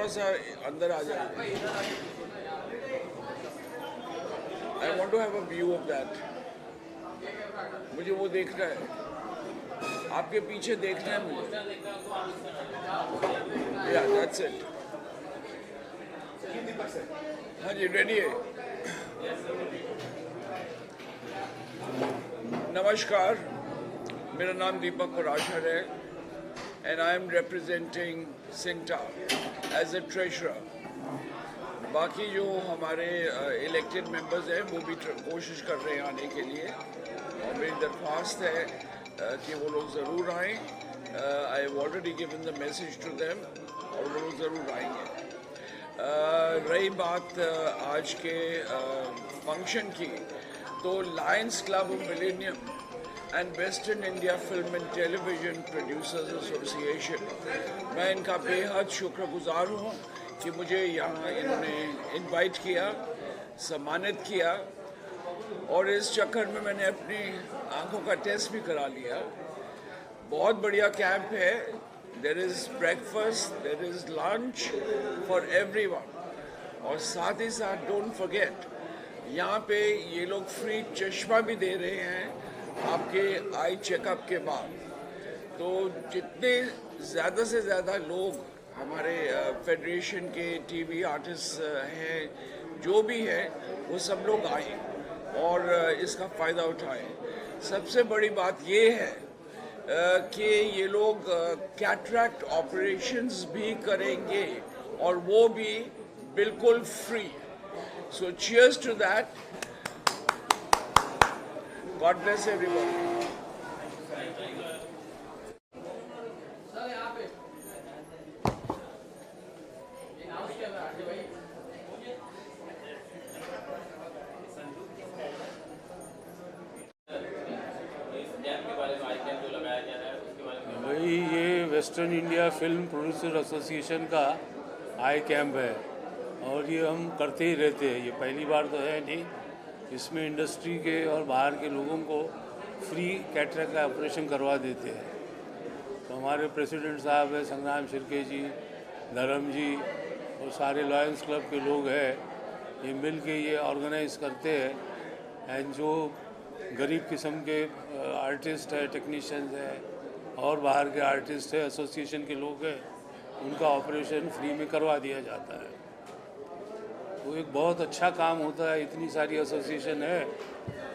सा अंदर आ जाइए। I want to have a view of that. मुझे वो देखना है, आपके पीछे देखना है मुझे। या दैट्स इट। हाँ जी, रेडी है। नमस्कार, मेरा नाम दीपक पराशर है and I am representing Singta as a treasurer. बाकी जो हमारे इलेक्टेड मेंबर्स हैं वो भी कोशिश कर रहे हैं आने के लिए, और मेरी दरख्वास्त है कि वो लोग ज़रूर आएँ। I have already given the message to them, और वो लोग ज़रूर आएंगे। रही बात आज के फंक्शन की, तो Lions Club of millennium and western India film and television producers association, मैं इनका बेहद शुक्रगुजार हूँ कि मुझे यहाँ इन्होंने इनवाइट किया, सम्मानित किया, और इस चक्कर में मैंने अपनी आंखों का टेस्ट भी करा लिया। बहुत बढ़िया कैंप है। There is breakfast, there is lunch for everyone, और साथ ही साथ डोंट फॉरगेट, यहाँ पे ये लोग फ्री चश्मा भी दे रहे हैं आपके आई चेकअप के बाद। तो जितने ज़्यादा से ज़्यादा लोग हमारे फेडरेशन के टीवी आर्टिस्ट हैं, जो भी हैं, वो सब लोग आए और इसका फ़ायदा उठाएं। सबसे बड़ी बात ये है कि ये लोग कैटरैक्ट ऑपरेशंस भी करेंगे, और वो भी बिल्कुल free. So cheers to that. God bless everyone. भाई, ये western India film producer association का आई कैंप है, और ये हम करते ही रहते हैं। ये पहली बार तो है नहीं। इसमें इंडस्ट्री के और बाहर के लोगों को फ्री कैटरैक्ट का ऑपरेशन करवा देते हैं। तो हमारे प्रेसिडेंट साहब है संग्राम शिर्के जी, धर्म जी, और सारे लॉयंस क्लब के लोग हैं, ये मिल के ये ऑर्गेनाइज करते हैं। एंड जो गरीब किस्म के आर्टिस्ट है, टेक्नीशियंस है, और बाहर के आर्टिस्ट है, एसोसिएशन के लोग हैं, उनका ऑपरेशन फ्री में करवा दिया जाता है। वो एक बहुत अच्छा काम होता है। इतनी सारी एसोसिएशन है,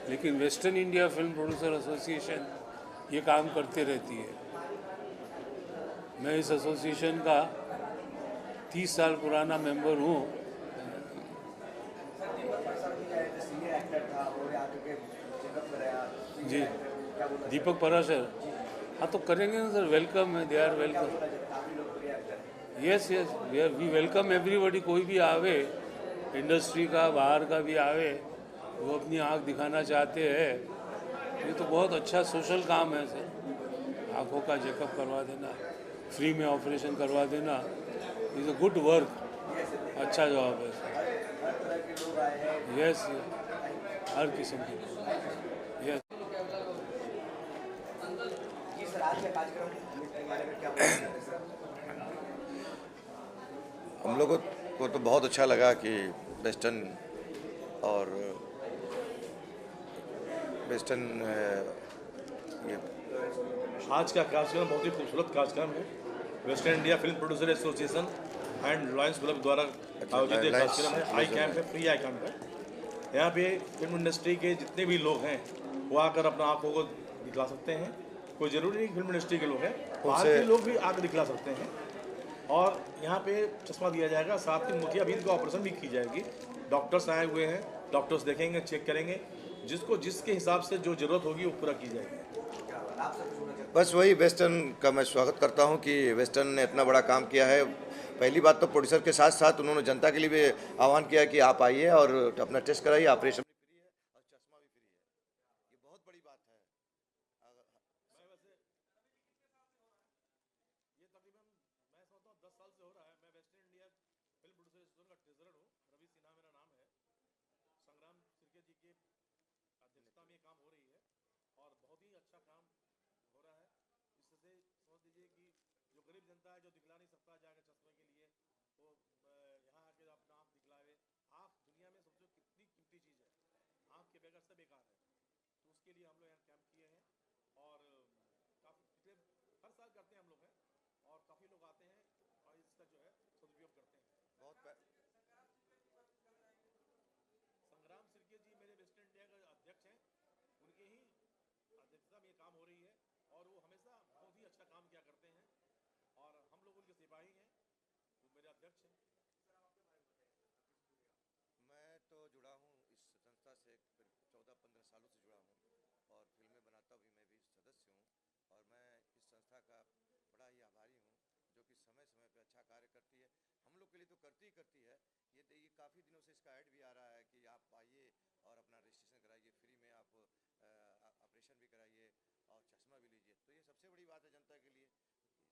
लेकिन western India film producer association ये काम करते रहती है। मैं इस एसोसिएशन का 30 साल पुराना मेंबर हूँ। जी, दीपक पराशर। हाँ, तो करेंगे ना सर, वेलकम है, they are welcome. Yes yes, we welcome everybody. कोई भी आवे, इंडस्ट्री का, बाहर का भी आवे, वो अपनी आँख दिखाना चाहते हैं। ये तो बहुत अच्छा सोशल काम है सर। आँखों का चेकअप करवा देना, फ्री में ऑपरेशन करवा देना, इज़ अ गुड वर्क। अच्छा जॉब है सर। यस, हर किस्म की। यस, हम लोगों को तो बहुत अच्छा लगा कि वेस्टर्न ये आज का कार्यक्रम बहुत ही खूबसूरत कार्यक्रम है। Western India film producer association and lions club द्वारा आयोजित एक कार्यक्रम है। आई कैंप है, फ्री आई कैंप है। यहाँ पे फिल्म इंडस्ट्री के जितने भी लोग हैं वो आकर अपना आँखों को दिखला सकते हैं। कोई ज़रूरी नहीं फिल्म इंडस्ट्री के लोग हैं, बाहर के लोग भी आकर दिखला सकते हैं। और यहाँ पे चश्मा दिया जाएगा, साथ ही मोतियाबिंद का ऑपरेशन भी की जाएगी। डॉक्टर्स आए हुए हैं, डॉक्टर्स देखेंगे, चेक करेंगे, जिसको जिसके हिसाब से जो ज़रूरत होगी वो पूरा की जाएगी। बस वही वेस्टर्न का मैं स्वागत करता हूं कि वेस्टर्न ने इतना बड़ा काम किया है। पहली बात तो प्रोड्यूसर के साथ साथ उन्होंने जनता के लिए भी आह्वान किया कि आप आइए और अपना टेस्ट कराइए, ऑपरेशन भी फ्री है और चश्मा भी फ्री है। ये बहुत बड़ी बात है। ये तकरीबन मैं समझता हूँ 10 साल से हो रहा है। मैं western India film producer association का ट्रेजरर हूँ। रवि सिन्हा मेरा नाम है। संग्राम सिरके जी की अध्यक्षता में ये काम हो रही है, और बहुत ही अच्छा काम हो रहा है। इससे समझ लीजिए कि जो गरीब जनता है, जो दिखला नहीं सकता जाकर चश्मे के लिए, वो इसके लिए हम लोग यहाँ कैंप किए हैं और काफ़ी पिछले हर साल करते हैं हम लोग हैं और काफ़ी लोग आते हैं और इसका जो है सदुपयोग करते हैं। संग्राम सिरके जी मेरे वेस्टर्न इंडिया के अध्यक्ष हैं, उनके ही अध्यक्षता में ये काम हो रही है और वो हमेशा बहुत ही अच्छा काम किया करते हैं और हम लोग उनके सिपाही हैं, वो मेरे अध्यक्ष हैं। मैं तो जुड़ा हूँ इस संस्था से 14-15 सालों से जुड़ा हूँ और फिल्में बनाता भी मैं भी सदस्य हूँ और मैं इस संस्था का बड़ा ही आभारी हूँ जो कि समय समय पे अच्छा कार्य करती है। हम लोग के लिए तो करती ही करती है। ये काफ़ी दिनों से इसका ऐड भी आ रहा है कि आप आइए और अपना रजिस्ट्रेशन कराइए, फ्री में आप ऑपरेशन भी कराइए और चश्मा भी लीजिए। तो ये सबसे बड़ी बात है जनता के लिए,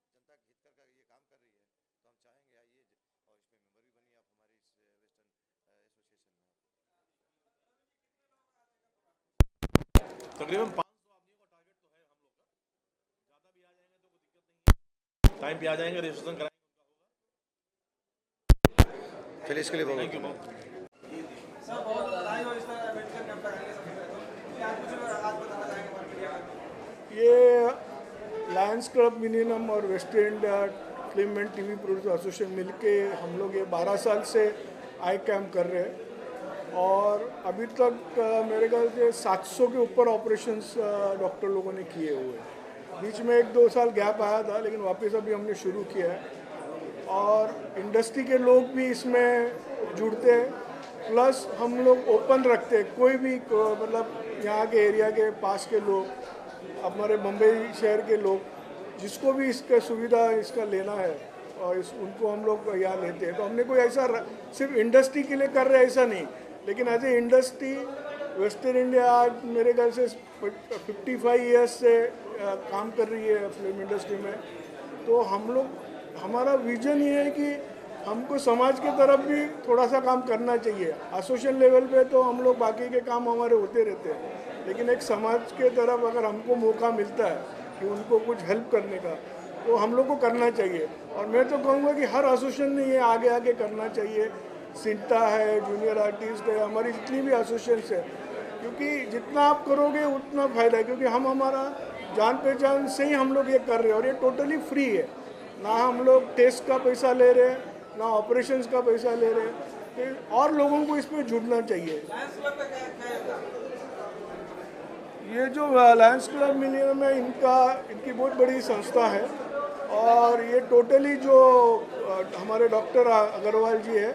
जनता के हित कर ये काम कर रही है। तो हम चाहेंगे आइए और इसमें मेंबर भी बनिए आप हमारे इस वेस्टर्न एसोसिएशन में। तकरीबन 500 आदमियों का टारगेट तो है हम लोग का, ज़्यादा भी आ जाएंगे तो कोई दिक्कत नहीं है, टाइम पे आ जाएंगे, रजिस्ट्रेशन कराएंगे उनका होगा। चलिए इसके लिए बहुत थैंक यू मैम। सर बहुत बधाई हो इस तरह अम्बेडकर कैंप लगाने के सबसे पहले तो क्या आप कुछ आज बताना चाहेंगे हमारे मीडिया को? ये लायंस क्लब मिलेनियम और waste India film and TV producer association मिलके हम लोग ये 12 साल से आई कैम्प कर रहे हैं और अभी तक मेरे ख्याल से 700 के ऊपर ऑपरेशंस डॉक्टर लोगों ने किए हुए हैं। बीच में 1-2 साल गैप आया था लेकिन वापस अभी हमने शुरू किया है और इंडस्ट्री के लोग भी इसमें जुड़ते हैं। प्लस हम लोग ओपन रखते हैं, कोई भी मतलब यहाँ के एरिया के पास के लोग, हमारे मुंबई शहर के लोग, जिसको भी इसका सुविधा इसका लेना है और उनको हम लोग यहाँ लेते हैं। तो हमने कोई ऐसा सिर्फ इंडस्ट्री के लिए कर रहे हैं ऐसा नहीं, लेकिन as a industry western India आज मेरे ख्याल से 55 ईयर्स से काम कर रही है फिल्म इंडस्ट्री में। तो हम लोग, हमारा विजन ये है कि हमको समाज के तरफ भी थोड़ा सा काम करना चाहिए। एसोसिएशन लेवल पे तो हम लोग बाकी के काम हमारे होते रहते हैं, लेकिन एक समाज के तरफ अगर हमको मौका मिलता है कि उनको कुछ हेल्प करने का तो हम लोग को करना चाहिए। और मैं तो कहूँगा कि हर एसोसिएशन ने ये आगे आगे करना चाहिए। सिंटा है, जूनियर आर्टिस्ट है, हमारी जितनी भी एसोसिएशंस है, क्योंकि जितना आप करोगे उतना फ़ायदा है। क्योंकि हम हमारा जान पहचान से ही हम लोग ये कर रहे हैं और ये टोटली फ्री है। ना हम लोग टेस्ट का पैसा ले रहे हैं, ना ऑपरेशंस का पैसा ले रहे हैं। और लोगों को इसमें जुड़ना चाहिए। लायंस क्लब का क्या योगदान? ये जो लायंस क्लब मिलेनियम है, इनकी बहुत बड़ी संस्था है और ये टोटली जो हमारे डॉक्टर अग्रवाल जी है,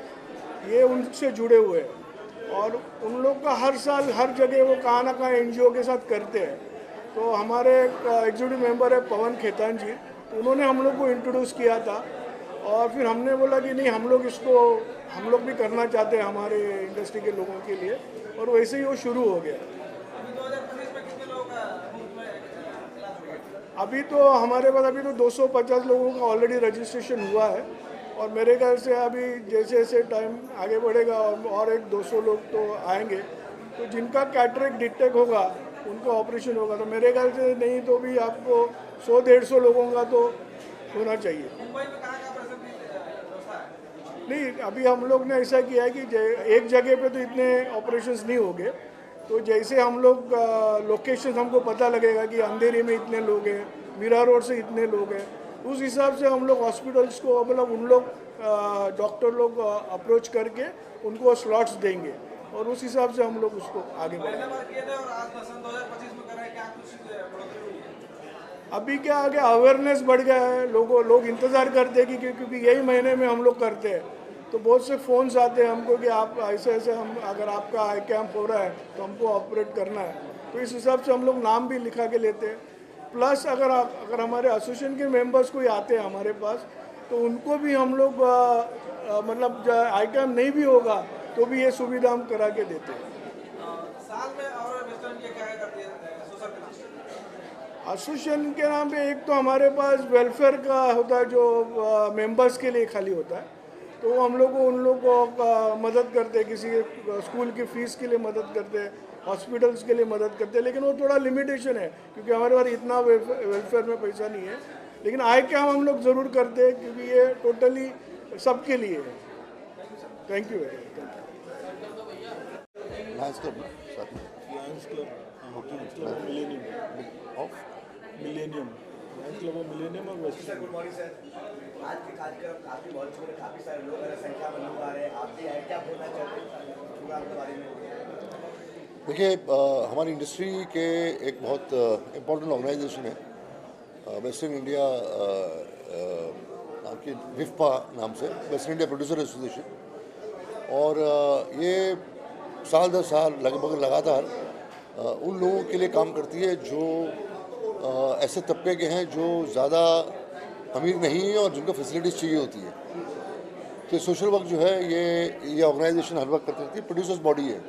ये उनसे जुड़े हुए हैं और उन लोग का हर साल हर जगह वो कहाँ ना कहाँ एनजीओ के साथ करते हैं। तो हमारे एग्जीक्यूटिव मेंबर है पवन खेतान जी, तो उन्होंने हम लोग को इंट्रोड्यूस किया था और फिर हमने बोला कि नहीं, हम लोग भी करना चाहते हैं हमारे इंडस्ट्री के लोगों के लिए, और वैसे ही वो शुरू हो गया। अभी 2025 में कितने लोग में इलाज हुआ? अभी तो हमारे पास अभी तो 250 लोगों का ऑलरेडी रजिस्ट्रेशन हुआ है और मेरे ख्याल से अभी जैसे जैसे टाइम आगे बढ़ेगा और एक 200 लोग तो आएंगे। तो जिनका कैटरेक्ट डिटेक्ट होगा उनका ऑपरेशन होगा। तो मेरे ख्याल से नहीं तो भी आपको 100-150 लोगों का तो होना चाहिए। मुंबई में कहाँ ऑपरेशन की व्यवस्था है? नहीं, अभी हम लोग ने ऐसा किया है कि एक जगह पे तो इतने ऑपरेशंस नहीं होंगे। तो जैसे हम लोग लोकेशन हमको पता लगेगा कि अंधेरी में इतने लोग हैं, मीरा रोड से इतने लोग हैं, उस हिसाब से हम लोग हॉस्पिटल्स को मतलब उन लोग डॉक्टर लोग अप्रोच करके उनको स्लॉट्स देंगे और उस हिसाब से हम लोग उसको आगे बढ़ेंगे। पहले बार किए थे और आज सन 2025 में कर रहे हैं, क्या कुछ बढ़ोतरी हुई है? अभी क्या आगे अवेयरनेस बढ़ गया है, लोग इंतज़ार करते हैं कि क्योंकि यही महीने में हम लोग करते हैं। तो बहुत से फ़ोन्स आते हैं हमको कि आप ऐसे हम अगर आपका आई कैंप हो रहा है तो हमको ऑपरेट करना है। तो इस हिसाब से हम लोग नाम भी लिखा के लेते हैं। प्लस अगर हमारे एसोसिएशन के मेंबर्स कोई आते हैं हमारे पास तो उनको भी हम लोग मतलब आई कैंप नहीं भी होगा तो भी ये सुविधा हम करा के देते हैं। साल में और वेस्टर्न के क्या करती है सोशल के नाम? एसोसिएशन के नाम पे एक तो हमारे पास वेलफेयर का होता है जो मेंबर्स के लिए खाली होता है, तो हम लोग उन लोगों को मदद करते हैं, किसी स्कूल की फ़ीस के लिए मदद करते हैं, हॉस्पिटल्स के लिए मदद करते हैं। लेकिन वो थोड़ा लिमिटेशन है क्योंकि हमारे पास इतना वेलफेयर में पैसा नहीं है। लेकिन आय क्या हम लोग ज़रूर करते हैं क्योंकि ये टोटली सबके लिए है। Thank you very much. Lions Club साथ में। Lions Club millennium, Lions Club of millennium और west sir good morning sir. आज के कार्यक्रम काफ़ी बहुत शुक्र, काफ़ी सारे लोग आ रहे हैं, संख्या में लोग आ रहे हैं, आप भी आए, क्या बोलना चाहते हैं प्रोग्राम के बारे में? देखिए, हमारी इंडस्ट्री के एक बहुत इम्पोर्टेंट ऑर्गेनाइजेशन है वेस्टर्न इंडिया नाम की, विफ्पा नाम से, वेस्टर्न इंडिया प्रोड्यूसर एसोसिएशन। और ये साल दर साल लगभग लगातार उन लोगों के लिए काम करती है जो ऐसे तबके के हैं जो ज़्यादा अमीर नहीं है और जिनको फैसिलिटीज़ चाहिए होती है। तो सोशल वर्क जो है ये ऑर्गेनाइजेशन हर वक्त करती रहती है। प्रोड्यूसर्स बॉडी है,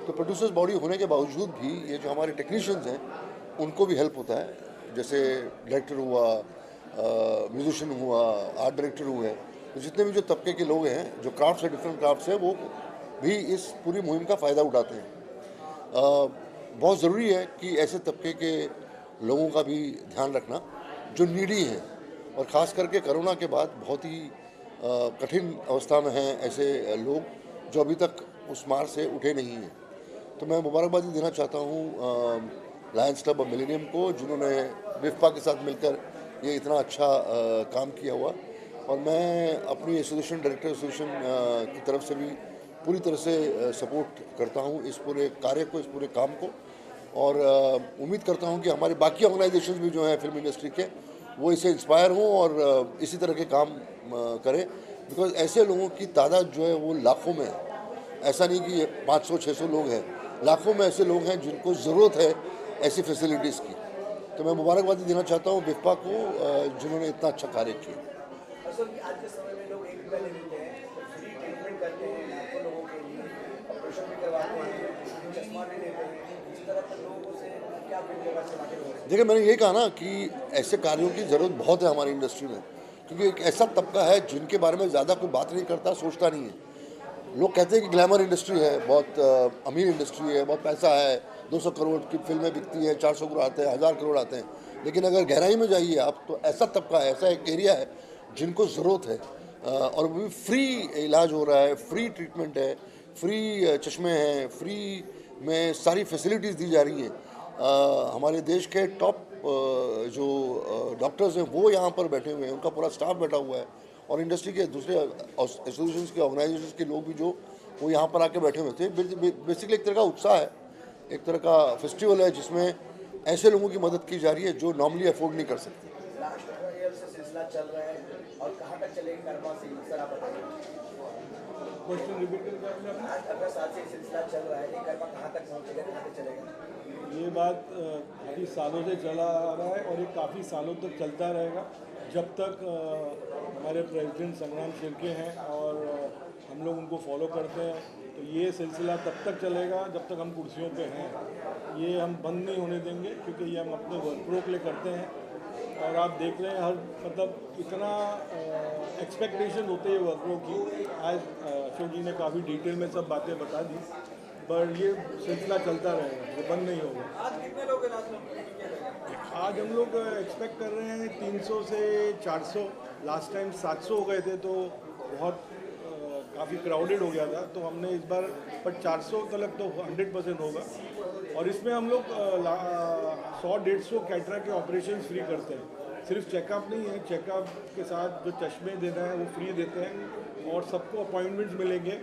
तो प्रोड्यूसर्स बॉडी होने के बावजूद भी ये जो हमारे टेक्नीशियंस हैं उनको भी हेल्प होता है। जैसे डायरेक्टर हुआ, म्यूजिशियन हुआ, आर्ट डायरेक्टर हुए, तो जितने भी जो तबके के लोग हैं जो क्राफ्ट्स है, डिफरेंट क्राफ्ट्स हैं, वो भी इस पूरी मुहिम का फ़ायदा उठाते हैं। बहुत ज़रूरी है कि ऐसे तबके के लोगों का भी ध्यान रखना जो नीडी हैं, और ख़ास करके कोरोना के बाद बहुत ही कठिन अवस्था में हैं ऐसे लोग जो अभी तक उस मार से उठे नहीं हैं। तो मैं मुबारकबादी देना चाहता हूँ लायंस क्लब ऑफ मिलेनियम को, जिन्होंने विफ्पा के साथ मिलकर ये इतना अच्छा काम किया हुआ। और मैं अपनी एसोसिएशन, डायरेक्टर एसोसिएशन की तरफ से भी पूरी तरह से सपोर्ट करता हूँ इस पूरे कार्य को, इस पूरे काम को। और उम्मीद करता हूँ कि हमारे बाकी ऑर्गेनाइजेशंस भी जो हैं फिल्म इंडस्ट्री के, वो इससे इंस्पायर हों और इसी तरह के काम करें। बिकॉज ऐसे लोगों की तादाद जो है वो लाखों में है, ऐसा नहीं कि 500-600 लोग हैं, लाखों में ऐसे लोग हैं जिनको ज़रूरत है ऐसी फैसिलिटीज़ की। तो मैं मुबारकबादी देना चाहता हूँ विफ्पा को, जिन्होंने इतना अच्छा कार्य किया। असल में आज के समय में लोग ₹1 ले लेते हैं, फ्री ट्रीटमेंट करते हैं लाखों लोगों के लिए, ऑपरेशन भी करवाते हैं, चश्मा भी देते हैं, इस तरह के लोगों से क्या फीडबैक से वाकिफ हो रहे हैं? देखिए, मैंने यही कहा ना कि ऐसे कार्यों की ज़रूरत बहुत है हमारी इंडस्ट्री में, क्योंकि एक ऐसा तबका है जिनके बारे में ज़्यादा कोई बात नहीं करता, सोचता नहीं है। लोग कहते हैं कि ग्लैमर इंडस्ट्री है, बहुत अमीर इंडस्ट्री है, बहुत पैसा है, 200 करोड़ की फिल्में बिकती हैं, 400 करोड़ आते हैं, 1000 करोड़ आते हैं। लेकिन अगर गहराई में जाइए आप, तो ऐसा तबका है, ऐसा एक एरिया है जिनको ज़रूरत है, और वो भी फ्री इलाज हो रहा है, फ्री ट्रीटमेंट है, फ्री चश्मे हैं, फ्री में सारी फैसिलिटीज़ दी जा रही हैं। हमारे देश के टॉप जो डॉक्टर्स हैं वो यहाँ पर बैठे हुए हैं, उनका पूरा स्टाफ बैठा हुआ है, और इंडस्ट्री के दूसरे एसोसिएशंस के, ऑर्गेनाइजेशंस के लोग भी जो वो यहाँ पर आके बैठे हुए थे। बेसिकली एक तरह का उत्साह है, एक तरह का फेस्टिवल है जिसमें ऐसे लोगों की मदद की जा रही है जो नॉर्मली अफोर्ड नहीं कर सकते। लास्ट ईयर से सिलसिला चल रहा है और कहाँ तक चलेगी कर्मा से, सर आप बताइए। क्वेश्चन रिपीट करके आपने आज 18 साल से सिलसिला चल रहा है, ये कर्मा कहाँ तक पहुँचेगा, कहाँ तक चलेगा? ये बात काफ़ी सालों से चला आ रहा है और ये काफ़ी सालों तक चलता रहेगा, जब तक हमारे प्रेसिडेंट संग्राम शेरके हैं और हम लोग उनको फॉलो करते हैं। तो ये सिलसिला तब तक चलेगा जब तक हम कुर्सियों पे हैं, ये हम बंद नहीं होने देंगे, क्योंकि ये हम अपने वर्करों के लिए करते हैं। और आप देख रहे हैं हर मतलब इतना एक्सपेक्टेशन होते हैं वर्करों की। आज अशोक जी ने काफ़ी डिटेल में सब बातें बता दी, पर ये सिलसिला चलता रहेगा, ये बंद नहीं होगा। आज कितने लोग हैं आज हम लोग एक्सपेक्ट कर रहे हैं 300 से 400, लास्ट टाइम 700 हो गए थे, तो बहुत काफ़ी क्राउडेड हो गया था। तो हमने इस बार पर 400 तक तो 100% होगा। और इसमें हम लोग 100-150 कैटरा के ऑपरेशन फ्री करते हैं। सिर्फ चेकअप नहीं है, चेकअप के साथ जो चश्मे देना है वो फ्री देते हैं, और सबको अपॉइंटमेंट्स मिलेंगे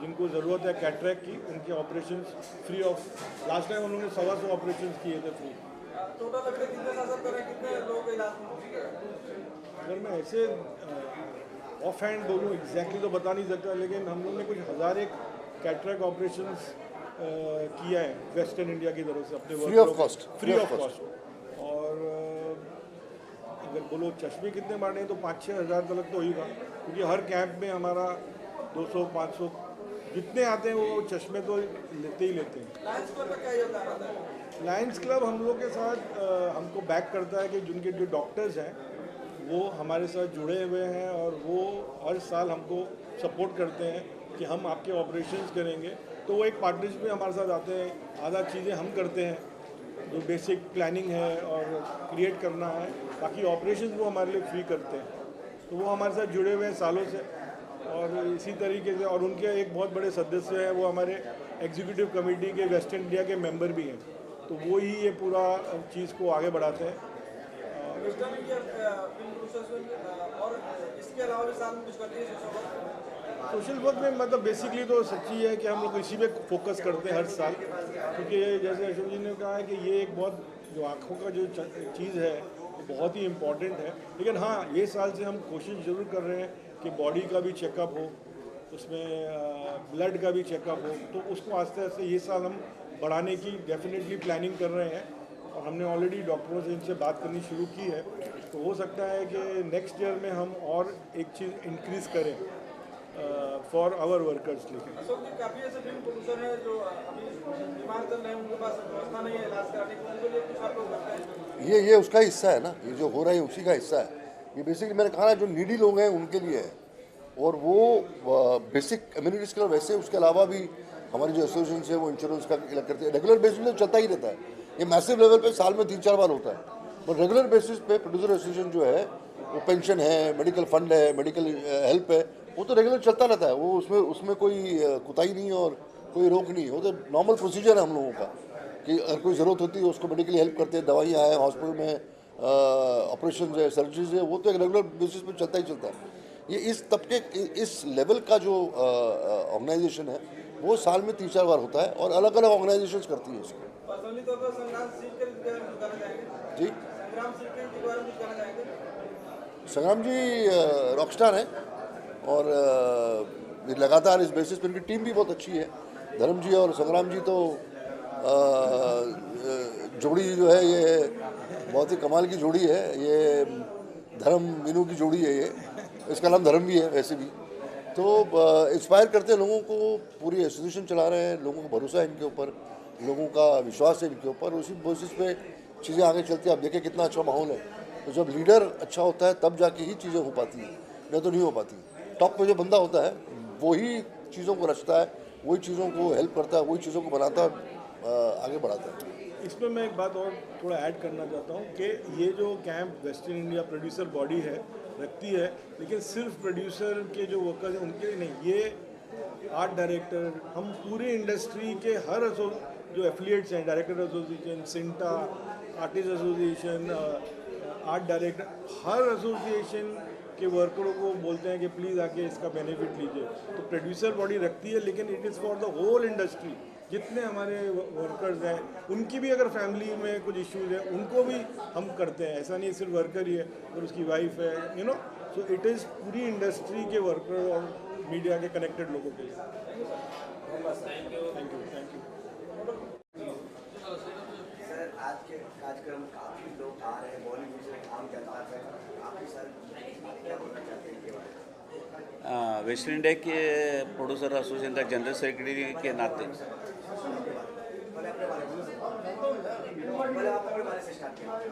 जिनको ज़रूरत है कैटरैक्ट की, उनके operation free of. Last time हम लोगों ने 125 ऑपरेशन किए थे फ्री। टोटल लगभग कितने शासन कर रहे हैं, कितने लोग इलाज में? अगर मैं ऐसे ऑफ हैंड बोलूँ एग्जैक्टली तो बता नहीं सकता, लेकिन हम लोग ने कुछ 1000 एक कैटरैक्ट ऑपरेशंस किया है वेस्टर्न इंडिया की तरफ से अपने फ्री ऑफ कॉस्ट। और अगर बोलो चश्मे कितने मारने हैं तो 5-6 हज़ार तक तो होगा, क्योंकि हर कैंप में हमारा 200-500 जितने आते हैं वो चश्मे तो लेते ही लेते हैं। लायंस क्लब का क्या योगदान आता है? लायंस क्लब हम लोग के साथ हमको बैक करता है कि जिनके जो डॉक्टर्स हैं वो हमारे साथ जुड़े हुए हैं, और वो हर साल हमको सपोर्ट करते हैं कि हम आपके ऑपरेशंस करेंगे। तो वो एक पार्टनरशिप में हमारे साथ आते हैं, आधा चीज़ें हम करते हैं जो बेसिक प्लानिंग है और क्रिएट करना है, बाकी ऑपरेशंस वो हमारे लिए फ्री करते हैं। तो वो हमारे साथ जुड़े हुए हैं सालों से, और इसी तरीके से। और उनके एक बहुत बड़े सदस्य हैं, वो हमारे एग्जीक्यूटिव कमेटी के वेस्टर्न इंडिया के मेंबर भी हैं, तो वो ही ये पूरा चीज़ को आगे बढ़ाते हैं। वेस्टर्न इंडिया फिल्म प्रोड्यूसर्स और इसके अलावा भी साथ में कुछ करती है सोशल वर्क में मतलब बेसिकली तो सच्ची है कि हम लोग इसी पे फोकस करते हैं हर साल, क्योंकि जैसे अशोक जी ने कहा है कि ये एक बहुत जो आँखों का जो चीज़ है बहुत ही इम्पॉर्टेंट है। लेकिन हाँ, ये साल से हम कोशिश ज़रूर कर रहे हैं कि बॉडी का भी चेकअप हो, उसमें ब्लड का भी चेकअप हो, तो उसको आस्ते आस्ते ये साल हम बढ़ाने की डेफिनेटली प्लानिंग कर रहे हैं और हमने ऑलरेडी डॉक्टरों से इनसे बात करनी शुरू की है। तो हो सकता है कि नेक्स्ट ईयर में हम और एक चीज़ इंक्रीज़ करें फॉर आवर वर्कर्स। लेकिन अशोक जी, काफ़ी ऐसे फिल्म प्रोड्यूसर हैं जो अभी बीमार चल रहे हैं, उनके पास व्यवस्था नहीं है इलाज कराने की, उनके लिए कुछ आप लोग करते हैं? ये उसका हिस्सा है ना, ये जो हो रहा है उसी का हिस्सा है। ये बेसिकली मैंने कहा ना, जो नीडी लोग हैं उनके लिए है, और वो बेसिक एम्यूनिटीज़ के वैसे उसके अलावा भी हमारी जो एसोसिएशन है वो इंश्योरेंस का इलाज करते हैं। रेगुलर बेसिस पे चलता ही रहता है, ये मैसिव लेवल पे साल में 3-4 बार होता है। और रेगुलर बेसिस पे प्रोड्यूसर एसोसिएशन जो है वो पेंशन है, मेडिकल फंड है, मेडिकल हेल्प है, वो तो रेगुलर चलता रहता है। वो उसमें कोई कुताही नहीं और कोई रोक नहीं है। वो तो नॉर्मल प्रोसीजर है हम लोगों का कि अगर कोई ज़रूरत होती है उसको मेडिकली हेल्प करते हैं, दवाइयाँ हैं, हॉस्पिटल में ऑपरेशन है, सर्जरीज है, वो तो एक रेगुलर बेसिस पे चलता ही चलता है। ये इस तबके इस लेवल का जो ऑर्गेनाइजेशन है वो साल में 3-4 बार होता है और अलग अलग ऑर्गेनाइजेशंस करती है इसको। पर्सनली तौर पर संग्राम सिंह के बारे में कुछ कहना चाहेंगे? जी, संग्राम सिंह के बारे में कुछ कहना चाहेंगे? संग्राम जी रॉकस्टार है और लगातार इस बेसिस पर इनकी टीम भी बहुत अच्छी है। धर्म जी और संग्राम जी तो जोड़ी जो है ये बहुत ही कमाल की जोड़ी है। ये धर्म मीनू की जोड़ी है, ये इसका नाम धर्म भी है वैसे भी। तो इंस्पायर करते हैं लोगों को, पूरी एसोसिएशन चला रहे हैं, लोगों को भरोसा है इनके ऊपर, लोगों का विश्वास है इनके ऊपर, उसी बेसिस पे चीज़ें आगे चलती हैं। आप देखें कितना अच्छा माहौल है। तो जब लीडर अच्छा होता है तब जाके ही चीज़ें हो पाती हैं, नहीं तो नहीं हो पाती। टॉप पे जो बंदा होता है वही चीज़ों को रचता है, वही चीज़ों को हेल्प करता है, वही चीज़ों को बनाता है, आगे बढ़ाता है। इसमें मैं एक बात और थोड़ा ऐड करना चाहता हूँ कि ये जो camp western India producer body है रखती है, लेकिन सिर्फ प्रोड्यूसर के जो वर्कर्स हैं उनके लिए नहीं, ये आर्ट डायरेक्टर, हम पूरे इंडस्ट्री के हर जो एफिलिएट्स हैं, director association, CINTAA, artist association, art director, हर एसोसिएशन के वर्करों को बोलते हैं कि प्लीज़ आके इसका बेनिफिट लीजिए। तो प्रोड्यूसर बॉडी रखती है, लेकिन it is for the whole industry. जितने हमारे वर्कर्स हैं उनकी भी अगर फैमिली में कुछ इश्यूज है उनको भी हम करते हैं। ऐसा नहीं सिर्फ वर्कर ही है और उसकी वाइफ है, you know. So it is पूरी इंडस्ट्री के वर्कर और मीडिया के कनेक्टेड लोगों के लिए। Thank you. सर, आज के कार्यक्रम काफ़ी लोग आ रहे हैं, बॉलीवुड से काम करता है, काफ़ी सारे क्या बोलना चाहते हैं इसके बारे में? वेस्ट इंडिया के प्रोड्यूसर एसोसिएशन का जनरल सेक्रेटरी के नाते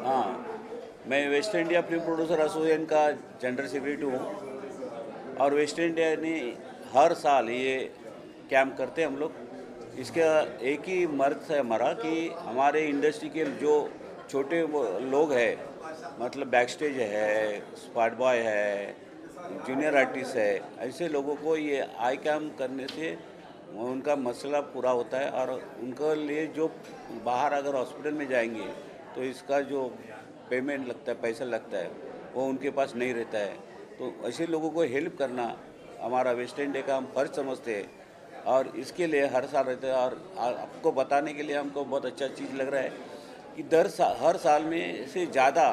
हाँ, मैं waste India film producer association का जनरल सेक्रेटरी हूँ और वेस्ट इंडिया ने हर साल ये कैंप करते हैं हम लोग। इसका एक ही मर्ज है हमारा कि हमारे इंडस्ट्री के जो छोटे लोग हैं, मतलब बैक स्टेज है, स्पॉट बॉय है, जूनियर आर्टिस्ट है, ऐसे लोगों को ये आई कैम्प करने से उनका मसला पूरा होता है और उनके लिए जो बाहर अगर हॉस्पिटल में जाएंगे तो इसका जो पेमेंट लगता है, पैसा लगता है, वो उनके पास नहीं रहता है। तो ऐसे लोगों को हेल्प करना हमारा वेस्ट इंडिया का हम फर्ज समझते हैं और इसके लिए हर साल रहता है। और आपको बताने के लिए हमको बहुत अच्छा चीज़ लग रहा है कि हर साल में से ज़्यादा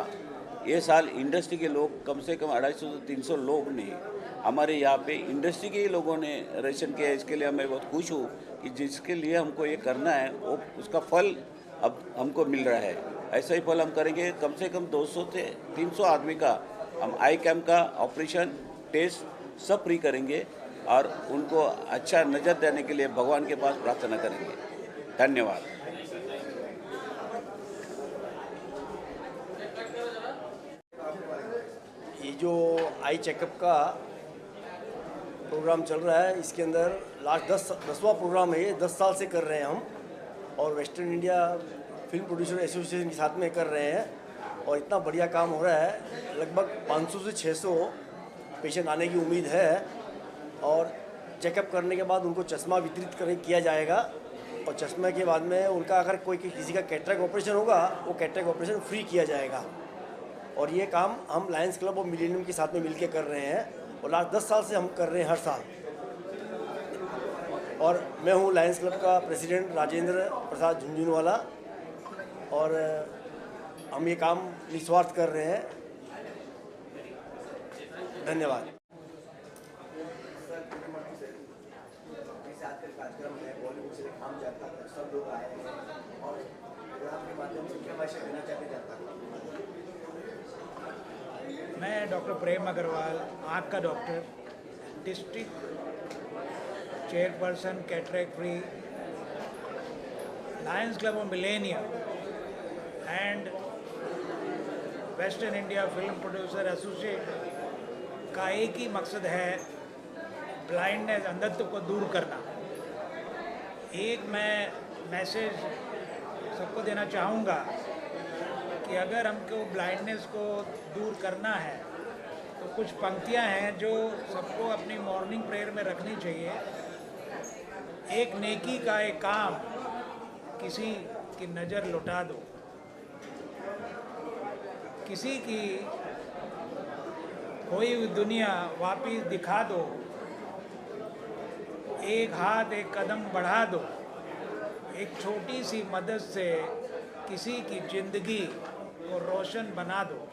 ये साल इंडस्ट्री के लोग कम से कम 250 से 300 लोग ने हमारे यहाँ पे इंडस्ट्री के ही लोगों ने रजिस्ट्रेशन किया। इसके लिए मैं बहुत खुश हूँ कि जिसके लिए हमको ये करना है वो उसका फल अब हमको मिल रहा है। ऐसा ही फल हम करेंगे। कम से कम 200 से 300 आदमी का हम आई कैम्प का ऑपरेशन, टेस्ट सब फ्री करेंगे और उनको अच्छा नज़र देने के लिए भगवान के पास प्रार्थना करेंगे। धन्यवाद। ये जो आई चेकअप का प्रोग्राम चल रहा है, इसके अंदर लास्ट 10वां प्रोग्राम है ये, 10 साल से कर रहे हैं हम और western India film producer association के साथ में कर रहे हैं और इतना बढ़िया काम हो रहा है। लगभग 500 से 600 पेशेंट आने की उम्मीद है और चेकअप करने के बाद उनको चश्मा वितरित किया जाएगा और चश्मे के बाद में उनका अगर कोई किसी का कैटरेक्ट ऑपरेशन होगा, वो कैटरेक्ट ऑपरेशन फ्री किया जाएगा। और ये काम हम लायंस क्लब और मिलेनियम के साथ में मिलके कर रहे हैं और लास्ट 10 साल से हम कर रहे हैं हर साल। और मैं हूँ लायंस क्लब का प्रेसिडेंट राजेंद्र प्रसाद झुंझुनवाला और हम ये काम निस्वार्थ कर रहे हैं। धन्यवाद। कार्यक्रम है, बॉलीवुड से काम जाता है, सब लोग आए हैं और प्रोग्राम के माध्यम से क्या मैसेज देना चाहते जाता है? मैं डॉक्टर प्रेम अग्रवाल, आँख का doctor, district chairperson cataract free Lions Club of millennium and western India film producer association का एक ही मकसद है ब्लाइंडनेस, अंधत्व को दूर करना। एक मैं मैसेज सबको देना चाहूँगा कि अगर हमको ब्लाइंडनेस को दूर करना है तो कुछ पंक्तियाँ हैं जो सबको अपनी मॉर्निंग प्रेयर में रखनी चाहिए। एक नेकी का एक काम, किसी की नज़र लुटा दो, किसी की खोई हुई दुनिया वापिस दिखा दो, एक हाथ एक कदम बढ़ा दो, एक छोटी सी मदद से किसी की ज़िंदगी को रोशन बना दो,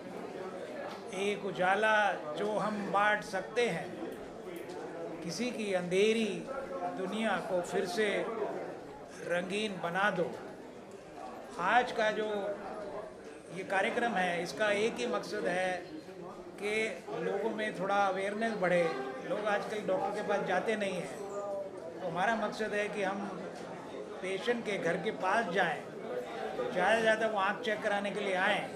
एक उजाला जो हम बांट सकते हैं, किसी की अंधेरी दुनिया को फिर से रंगीन बना दो। आज का जो ये कार्यक्रम है, इसका एक ही मकसद है कि लोगों में थोड़ा अवेयरनेस बढ़े। लोग आजकल डॉक्टर के पास जाते नहीं हैं, तो हमारा मकसद है कि हम पेशेंट के घर के पास जाएं, ज़्यादा से ज़्यादा वो आँख चेक कराने के लिए आएँ।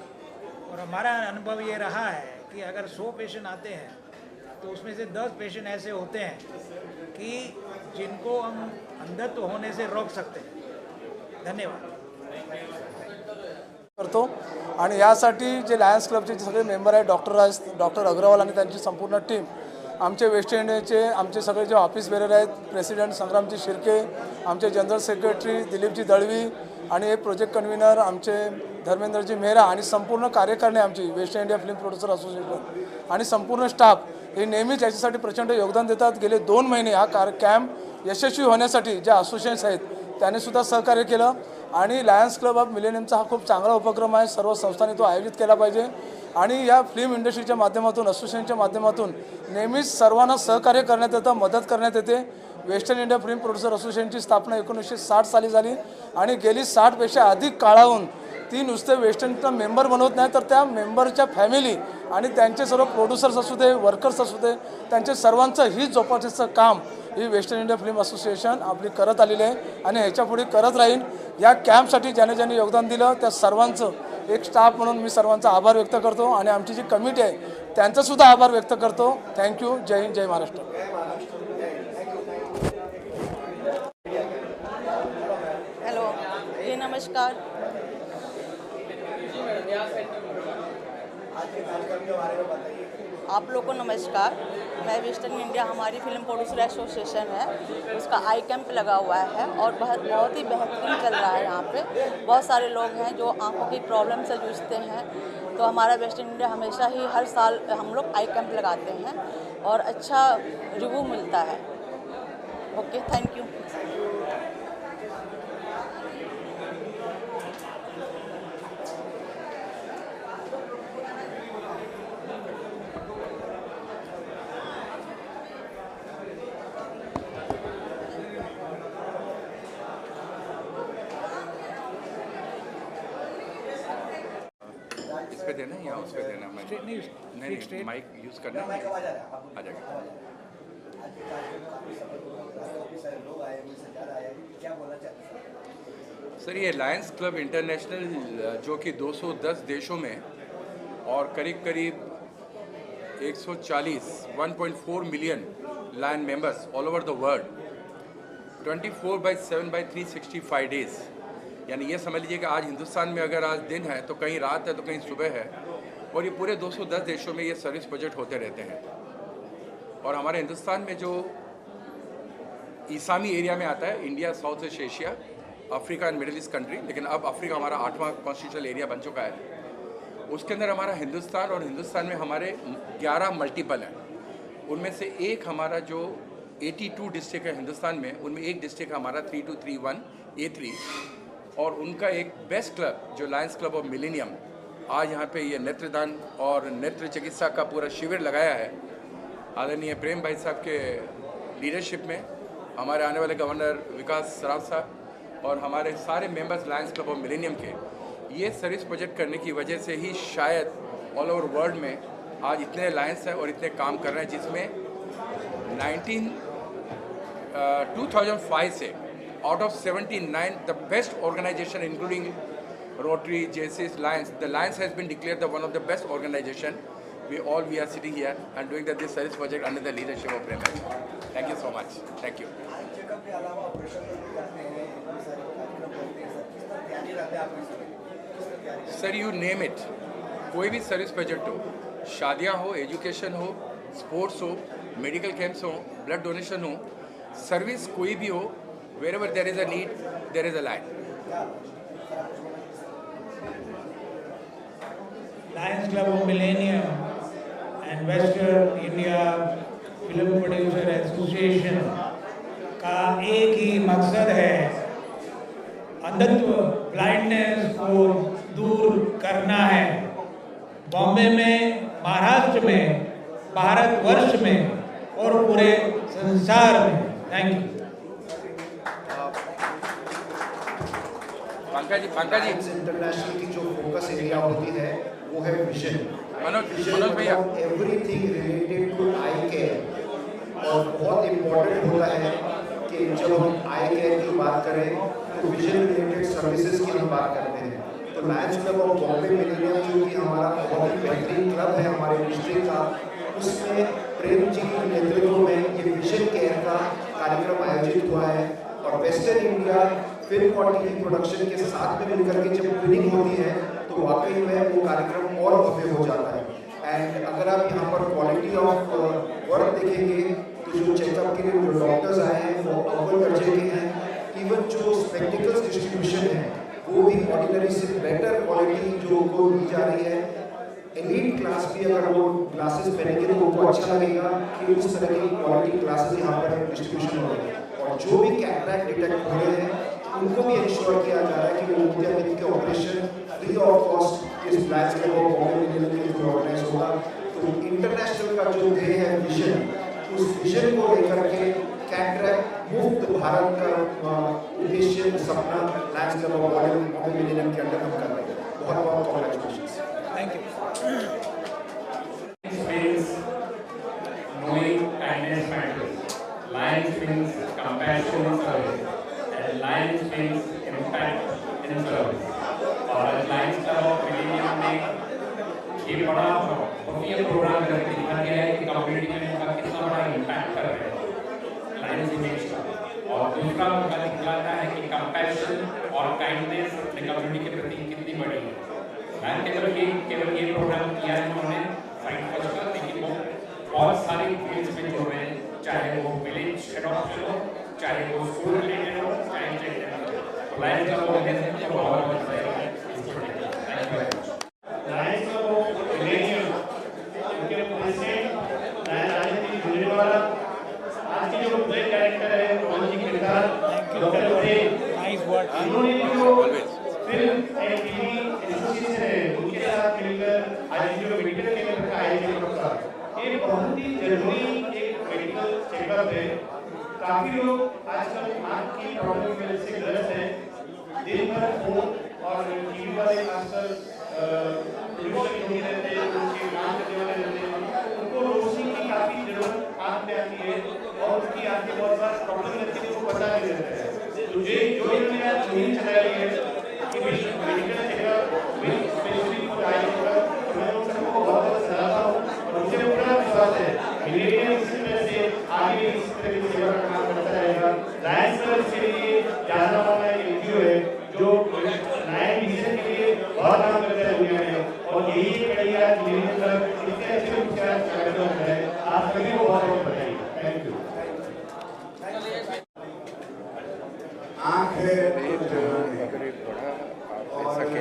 और हमारा अनुभव ये रहा है कि अगर 100 पेशेंट आते हैं तो उसमें से 10 पेशेंट ऐसे होते हैं कि जिनको हम अंधत्व होने से रोक सकते हैं। धन्यवाद करतो। आणि यासाठी जे लायन्स क्लबचे जे सगळे मेंबर आहेत, डॉक्टर अग्रवाल आणि त्यांची संपूर्ण टीम, आमचे वेस्ट इंडियाचे आमचे सगळे जे ऑफिस बेरर आहेत, प्रेसिडेंट संग्रामजी शिर्के, आमचे जनरल सेक्रेटरी दिलीपजी दळवी आणि एक प्रोजेक्ट कन्व्हिनर आमचे धर्मेंद्रजी मेहरा आणि संपूर्ण कार्यकारिणी आमची waste India film producer association आणि संपूर्ण स्टाफ हे नेहमीच याच्यासाठी प्रचंड योगदान देतात। गेले 2 महिने हा कॅम्प यशस्वी होण्यासाठी जे असोसिएशन्स आहेत त्याने सुद्धा सहकार्य केलं आणि लायन्स क्लब ऑफ मिलेनियमचा हा खूप चांगला उपक्रम आहे। सर्व संस्थांनी तो आयोजित केला पाहिजे आणि या फिल्म इंडस्ट्रीच्या माध्यमातून, असोसिएशनच्या माध्यमातून नेहमीच सर्वांना सहकार्य करण्यात येतं, मदत करण्यात येते। वेस्टर्न इंडिया फिल्म प्रोड्युसर असोसिएशनची स्थापना 1960 साली झाली आणि गेली 60 पेक्षा अधिक काळाहून ती नुसते वेस्टर्नचा मेंबर बनवत नाही, तर त्या मेंबरच्या फॅमिली आणि त्यांचे सर्व प्रोड्युसर्स असू दे, वर्कर्स असू दे, त्यांचे सर्वांचं ही जोपासण्याचं काम ही वेस्टर्न इंडिया फिल्म असोसिएशन आपली करत आलेली आहे आणि ह्याच्यापुढे करत राहील। या कॅम्पसाठी ज्याने ज्याने योगदान दिलं त्या सर्वांचं एक स्टाफ म्हणून मी सर्वांचा आभार व्यक्त करतो आणि आमची जी कमिटी आहे त्यांचा सुद्धा आभार व्यक्त करतो। थँक्यू। जय हिंद, जय महाराष्ट्र। हेलो जी, नमस्कार। आप लोग को नमस्कार। मैं वेस्टर्न इंडिया, हमारी फिल्म प्रोड्यूसर एसोसिएशन है, उसका आई कैंप लगा हुआ है और बहुत ही बेहतरीन चल रहा है। यहाँ पे बहुत सारे लोग हैं जो आंखों की प्रॉब्लम से जूझते हैं, तो हमारा वेस्टर्न इंडिया हमेशा ही हर साल हम लोग आई कैंप लगाते हैं और अच्छा रिव्यू मिलता है। Okay, thank you. इस पे देना है या उस पे देना? नहीं, माइक यूज़ करना है, आ जाएगा। सर, ये लायंस क्लब इंटरनेशनल जो कि 210 देशों में और करीब करीब 1.4 million lion members all over the world, 24/7/365 days, यानी ये समझ लीजिए कि आज हिंदुस्तान में अगर आज दिन है तो कहीं रात है तो कहीं सुबह है, और ये पूरे 210 देशों में ये सर्विस प्रोजेक्ट होते रहते हैं। और हमारे हिंदुस्तान में जो ईसामी एरिया में आता है, India, south east Asia, Africa and middle east country, लेकिन अब अफ्रीका हमारा 8वां कॉन्स्टिट्यूशनल एरिया बन चुका है। उसके अंदर हमारा हिंदुस्तान, और हिंदुस्तान में हमारे 11 मल्टीपल हैं। उनमें से एक हमारा जो 82 डिस्ट्रिक्ट है हिंदुस्तान में, उनमें एक डिस्ट्रिक्ट हमारा 3231 A3, और उनका एक बेस्ट क्लब जो लायंस क्लब ऑफ मिलेनियम आज यहाँ पे ये नेत्रदान और नेत्र चिकित्सा का पूरा शिविर लगाया है आदरणीय प्रेम भाई साहब के लीडरशिप में, हमारे आने वाले गवर्नर विकास सराफ साहब और हमारे सारे members Lions Club of millennium के, ये सर्विस प्रोजेक्ट करने की वजह से ही शायद ऑल ओवर वर्ल्ड में आज इतने लायंस हैं और इतने काम कर रहे हैं, जिसमें 2005 से out of 79 the best organisation including Rotary, JCS, Lions. The Lions has been declared the one of the best organization. We are sitting here and doing this service project under the leadership of Prem. Thank you so much. Thank you. Sir, you name it. कोई भी service project हो, शादियाँ हो, education हो, sports हो, medical camps हो, blood donation हो, service कोई भी हो, wherever there is a need, there is a line. Lions Club of millennium and western India film producer association का एक ही मकसद है, अंधत्व, ब्लाइंडनेस को दूर करना है। बॉम्बे में, महाराष्ट्र में, भारतवर्ष में और पूरे संसार में। Thank you. Pankaj ji, international की जो फोकस एरिया होती है वो है विजन। मनोज भैया, everything related to eye care, और बहुत इम्पोर्टेंट होता है कि जब हम आई केयर की बात करें तो विजन रिलेटेड सर्विसेज की हम बात करते हैं। तो Lions Club of Bombay millennium जो कि हमारा बहुत ही बेहतरीन क्लब है हमारे डिस्ट्रिक्ट का, उसमें प्रेम जी के नेतृत्व में ये विजन केयर का कार्यक्रम आयोजित हुआ है। और वेस्टर्न इंडिया फिल्म और टीवी प्रोडक्शन के साथ में मिलकर के जब ट्रेनिंग होती है तो वाकई में वो कार्यक्रम और भव्य हो जाता है। एंड अगर आप यहाँ पर क्वालिटी ऑफ वर्क देखेंगे तो जो चेकअप के लिए जो डॉक्टर्स आए हैं वो अव्वल दर्जे के हैं। इवन जो स्पेक्टिकल्स डिस्ट्रीब्यूशन है वो भी ऑर्डिनरी से बेटर क्वालिटी जो उनको दी जा रही है। एलीट क्लास भी अगर वो ग्लासेस पहनेंगे तो उनको अच्छा लगेगा कि उस तरह की क्वालिटी क्लासेस यहाँ पर डिस्ट्रीब्यूशन हो रही है। और जो भी कैटरैक्ट डिटेक्ट हो रहे हैं उनको भी इंश्योर किया जा रहा है कि वो मोतियाबिंद के ऑपरेशन फ्री ऑफ कॉस्ट इस Lions Club of Bombay millennium के थ्रू ऑर्गेनाइज होगा। तो इंटरनेशनल का जो ध्येय है विजन, उस विजन को लेकर के कैटरैक्ट मुक्त भारत का उद्देश्य सपना Lions Club of Bombay millennium के अंदर हम कर रहे हैं। बहुत बहुत congratulations. Thank you. Knowing kindness matters. Lions means compassion in service, and Lions means impact in service. और Lions Club of Millennium में ये बड़ा भव्य प्रोग्राम करके दिखा गया है कि कम्युनिटी में उनका कितना बड़ा इम्पैक्ट कर रहे हैं लायंस इमेज का। और दूसरा उनका दिखलाता है कि कंपैशन और काइंडनेस अपने कम्युनिटी के प्रति कितनी बड़ी है। लायंस केवल ये प्रोग्राम किया है उन्होंने फाइट फर्स्ट का, लेकिन वो बहुत सारी फील्ड्स में जुड़ रहे हैं, चाहे वो विलेज एडॉप्शन हो, चाहे वो स्कूल रिलेटेड हो, चाहे लायंस क्लब ऑफ मिलेनियम को बहुत बहुत बधाई है इस प्रोजेक्ट में। Thank you. Lions Club of millennium उनके प्रेसिडेंट लायंस जुड़ने वाला आज के जो प्रोजेक्ट डायरेक्टर है रोहन जी किरदार, डॉक्टर नाइस वर्ड, उन्होंने जो फिल्म एंड टीवी एसोसिएशन है उनके साथ मिलकर आज जो मेडिकल कैंप का आयोजन करता है, ये बहुत ही जरूरी एक मेडिकल चेकअप है। काफी लोग आजकल आँख की प्रॉब्लम की वजह से ग्रस्त हैं, दिन भर फोन और टीवी वाले खासकर प्रोड्यूसर होते रहते हैं, उनके काम करने वाले रहते हैं, उनको रोशनी की काफी जरूरत आँख में आती है और उनकी आँखें बहुत बार प्रॉब्लम रहती है, वो पता नहीं रहता है। तो जो इन्होंने आज मुहिम चलाई है कि medical checkup specially for I पर, मैं उन सबको बहुत बहुत सराहता हूँ और मुझे पूरा विश्वास है मिलेनियम इसी तरह से आगे इस तरह की सेवा का काम करता रहेगा। लायंस क्लब के लिए जानना वाला एक एनजीओ है जो नए विजन के लिए बहुत काम करता है दुनिया में, और यही एक कड़ी आज मिलेनियम क्लब इतने अच्छे कार्यक्रम है। आप सभी को बहुत बहुत बधाई। Thank you.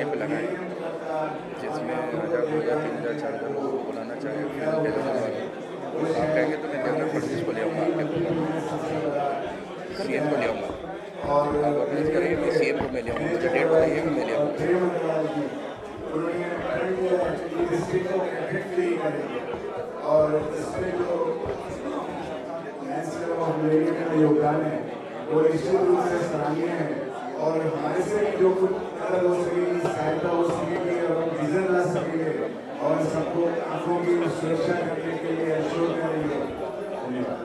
कैंप लगाएं जिसमें 1000, 2000, 3000, 4000 लोगों को बुलाना चाहे फिल्म के द्वारा। आप कहेंगे तो मैं देवेंद्र फडणवीस को ले आऊँगा आपके प्रोग्राम, सीएम को ले आऊँगा। आप ऑर्गेनाइज करेंगे मैं सीएम को मैं ले आऊँगा, मुझे डेट बताइएगा मैं ले आऊँगा। और इसमें जो योगदान है वो निश्चित रूप से सराहनीय है और हमारे से जो कुछ मदद हो सकेगी, सहायता हो सकेगी और हम विजन ला सकेंगे और सबको आंखों की सुरक्षा करने के लिए एश्योर करेंगे। धन्यवाद।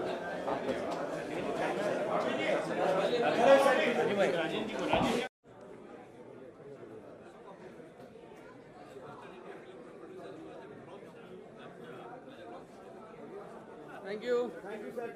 Thank you.